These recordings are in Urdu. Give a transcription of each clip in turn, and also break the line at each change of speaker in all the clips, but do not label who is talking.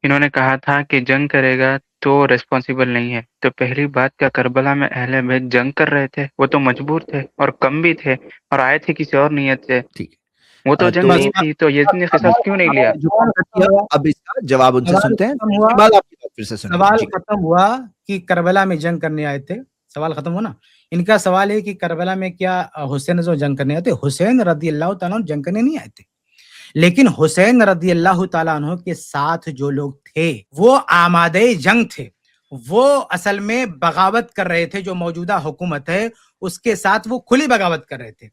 انہوں نے کہا تھا کہ جنگ کرے گا تو ریسپانسیبل نہیں ہے. تو پہلی بات، کیا کربلا میں اہل بیت جنگ کر رہے تھے؟ وہ تو مجبور تھے اور کم بھی تھے اور آئے تھے کسی اور نیت سے.
ٹھیک ہے،
وہ تو جنگ
تو
نہیں تھی، تو یزید نے قصاص کیوں نہیں لیا؟
جو بات کیا اب اس کا جواب ان سے
سوال
سنتے ہیں.
ختم ہوا.
اس کے بعد آپ کی بات پھر سے سنیں گے.
سوال
جی
ختم ہوا کہ کربلا میں جنگ کرنے آئے تھے. سوال ختم ہوا نا. ان کا سوال ہے کہ کربلا میں کیا حسین جو جنگ کرنے آئے تھے؟ حسین رضی اللہ تعالیٰ عنہ جنگ کرنے نہیں آئے تھے، لیکن حسین رضی اللہ تعالیٰ عنہ کے ساتھ جو لوگ تھے وہ آمادہ جنگ تھے. وہ اصل میں بغاوت کر رہے تھے. جو موجودہ حکومت ہے اس کے ساتھ وہ کھلی بغاوت کر رہے تھے.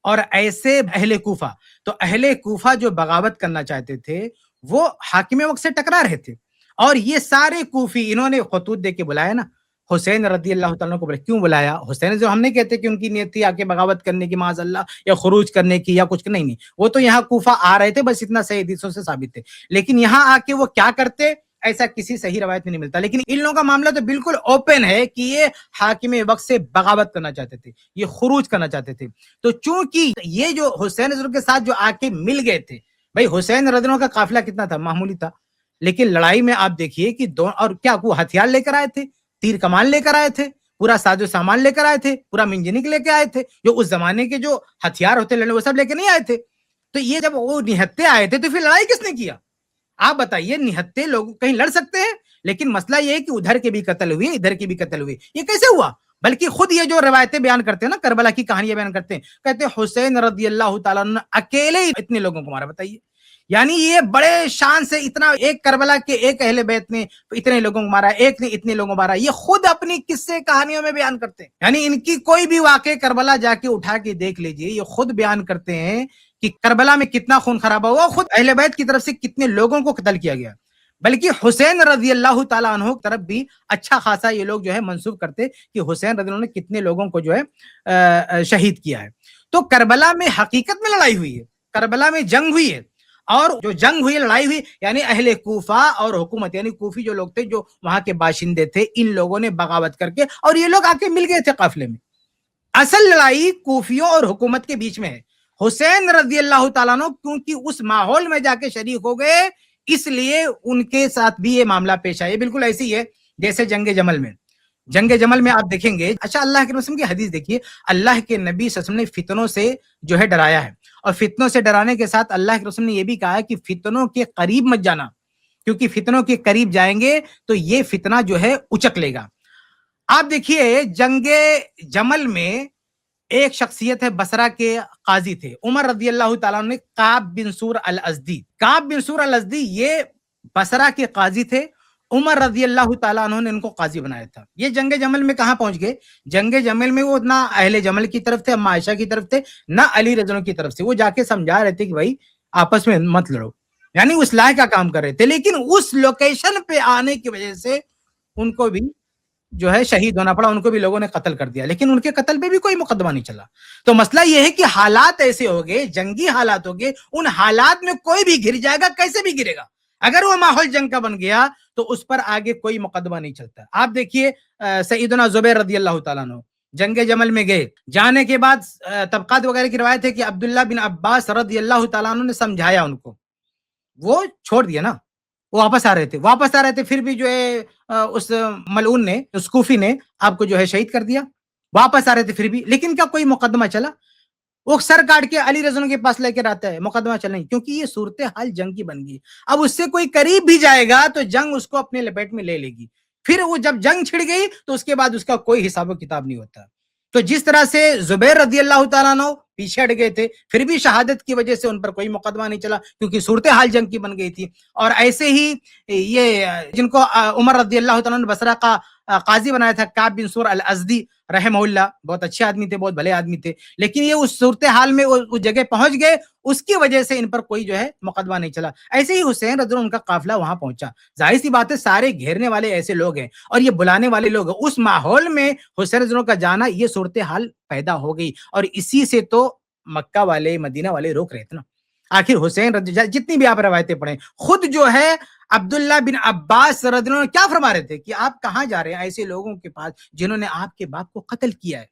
اور ایسے اہل کوفہ، تو اہل کوفہ جو بغاوت کرنا چاہتے تھے وہ حاکم وقت سے ٹکرا رہے تھے. اور یہ سارے کوفی انہوں نے خطوط دے کے بلایا نا حسین رضی اللہ تعالیٰ کو. کیوں بلایا؟ حسین جو ہم نہیں کہتے کہ ان کی نیت تھی آ کے بغاوت کرنے کی معاذ اللہ یا خروج کرنے کی یا کچھ نہیں. وہ تو یہاں کوفہ آ رہے تھے، بس اتنا صحیح حدیثوں سے ثابت ہے. لیکن یہاں آ کے وہ کیا کرتے ایسا کسی صحیح روایت میں نہیں ملتا. لیکن ان لوگوں کا معاملہ تو بالکل اوپن ہے کہ یہ حاکم وقت سے بغاوت کرنا چاہتے تھے، یہ خروج کرنا چاہتے تھے. تو چونکہ یہ جو حسین رضی اللہ کے ساتھ جو آ کے مل گئے تھے، بھائی حسین رضی اللہ کا قافلہ کتنا تھا؟ معمولی تھا. لیکن لڑائی میں آپ دیکھیے کہ اور کیا وہ ہتھیار لے کر آئے تھے، تیر کمان لے کر آئے تھے، پورا ساز و سامان لے کر آئے تھے، پورا منجنیق لے کے آئے تھے. جو اس زمانے کے جو ہتھیار ہوتے لڑنے وہ سب لے کے نہیں آئے تھے. تو یہ جب وہ نہتے آئے تھے تو پھر لڑائی کس نے کیا؟ آپ بتائیے. نہتے لوگ کہیں لڑ سکتے ہیں، لیکن مسئلہ یہ ہے کہ ادھر کے بھی قتل ہوئے، ادھر کے بھی قتل ہوئے. یہ کیسے ہوا؟ بلکہ خود یہ جو روایتیں بیان کرتے ہیں نا، کربلا کی کہانیاں بیان کرتے ہیں، کہتے ہیں حسین رضی اللہ تعالیٰ نے اکیلے ہی اتنے لوگوں کو مارا. بتائیے، یعنی یہ بڑے شان سے اتنا ایک کربلا کے ایک اہل بیت نے اتنے لوگوں کو مارا، ایک نے اتنے لوگوں کو مارا. یہ خود اپنی قصے کہانیوں میں بیان کرتے ہیں. یعنی ان کی کوئی بھی واقع کربلا جا کے اٹھا کے دیکھ لیجئے، یہ خود بیان کرتے ہیں کہ کربلا میں کتنا خون خرابہ ہوا، خود اہل بیت کی طرف سے کتنے لوگوں کو قتل کیا گیا. بلکہ حسین رضی اللہ تعالیٰ عنہ کی طرف بھی اچھا خاصا یہ لوگ جو ہے منسوب کرتے کہ حسین رضی اللہ عنہ نے کتنے لوگوں کو جو ہے شہید کیا ہے. تو کربلا میں حقیقت میں لڑائی ہوئی ہے، کربلا میں جنگ ہوئی ہے. اور جو جنگ ہوئی، لڑائی ہوئی، یعنی اہل کوفہ اور حکومت، یعنی کوفی جو لوگ تھے، جو وہاں کے باشندے تھے، ان لوگوں نے بغاوت کر کے اور یہ لوگ آ کے مل گئے تھے قافلے میں. اصل لڑائی کوفیوں اور حکومت کے بیچ میں ہے. حسین رضی اللہ تعالیٰ عنہ کیونکہ اس ماحول میں جا کے شریک ہو گئے، اس لیے ان کے ساتھ بھی یہ معاملہ پیش آیا. بالکل ایسی ہے جیسے جنگ جمل میں. جنگ جمل میں آپ دیکھیں گے، اچھا اللہ کے رسول کی حدیث دیکھیے، اللہ کے نبی صلی اللہ علیہ وسلم نے فتنوں سے جو ہے ڈرایا ہے. اور فتنوں سے ڈرانے کے ساتھ اللہ کے رسول نے یہ بھی کہا ہے کہ فتنوں کے قریب مت جانا، کیونکہ فتنوں کے قریب جائیں گے تو یہ فتنہ جو ہے اچک لے گا. آپ دیکھیے جنگ جمل میں ایک شخصیت ہے، بصرہ کے قاضی تھے عمر رضی اللہ تعالیٰ نے، کعب بن سور الازدی. کعب بن سور الازدی یہ بصرہ کے قاضی تھے. عمر رضی اللہ تعالیٰ عنہ نے ان کو قاضی بنایا تھا. یہ جنگ جمل میں کہاں پہنچ گئے؟ جنگ جمل میں وہ نہ اہل جمل کی طرف تھے، اما عائشہ کی طرف تھے، نہ علی رضی اللہ کی طرف سے. وہ جا کے سمجھا رہے تھے کہ بھائی آپس میں مت لڑو، یعنی اصلاح کا کام کر رہے تھے. لیکن اس لوکیشن پہ آنے کی وجہ سے ان کو بھی جو ہے شہید ہونا پڑا، ان کو بھی لوگوں نے قتل کر دیا. لیکن ان کے قتل پہ بھی کوئی مقدمہ نہیں چلا. تو مسئلہ یہ ہے کہ حالات ایسے ہو گئے، جنگی حالات ہو گئے، ان حالات میں کوئی بھی گر جائے گا، کیسے بھی گرے گا. اگر وہ ماحول جنگ کا بن گیا تو اس پر آگے کوئی مقدمہ نہیں چلتا. آپ دیکھیے سیدنا زبیر رضی اللہ تعالیٰ عنہ جنگ جمل میں گئے. جانے کے بعد طبقات وغیرہ کی روایت ہے کہ عبداللہ بن عباس رضی اللہ تعالیٰ عنہ نے سمجھایا ان کو، وہ چھوڑ دیا نا. وہ واپس آ رہے تھے پھر بھی جو ہے اس ملعون نے، اس کوفی نے آپ کو جو ہے شہید کر دیا. واپس آ رہے تھے پھر بھی، لیکن کیا کوئی مقدمہ چلا؟ وہ سر کاٹ کے علی رضی اللہ کے پاس لے کے آتا ہے، مقدمہ چل نہیں، کیونکہ یہ صورتحال جنگ کی بن گئی. اب اس سے کوئی قریب بھی جائے گا تو جنگ اس کو اپنے لپیٹ میں لے لے گی. پھر وہ جب جنگ چھڑ گئی تو اس کے بعد اس کا کوئی حساب و کتاب نہیں ہوتا. تو جس طرح سے زبیر رضی اللہ تعالیٰ عنہ پیچھے ہٹ گئے تھے، پھر بھی شہادت کی وجہ سے ان پر کوئی مقدمہ نہیں چلا، کیونکہ صورتحال جنگ کی بن گئی تھی. اور ایسے ہی یہ جن کو عمر رضی اللہ تعالیٰ نے بصرہ کا قاضی بنایا تھا، کعب بن سور الازدی رحمہ اللہ، بہت اچھے آدمی تھے، بہت بھلے آدمی تھے. لیکن یہ اس صورتحال میں اس جگہ پہنچ گئے، اس کی وجہ سے ان پر کوئی جو ہے مقدمہ نہیں چلا. ایسے ہی حسین رضی اللہ ان کا قافلہ وہاں پہنچا. ظاہر سی بات ہے سارے گھیرنے والے ایسے لوگ ہیں اور یہ بلانے والے لوگ ہیں. اس ماحول میں حسین رضی اللہ کا جانا، یہ صورتحال پیدا ہو گئی. اور اسی سے تو مکہ والے، مدینہ والے روک رہے تھے نا. آخر حسین رضی اللہ، جتنی بھی آپ روایتیں پڑھیں، خود جو ہے عبداللہ بن عباس رضی اللہ عنہ کیا فرما رہے تھے کہ آپ کہاں جا رہے ہیں ایسے لوگوں کے پاس جنہوں نے آپ کے باپ کو قتل کیا ہے.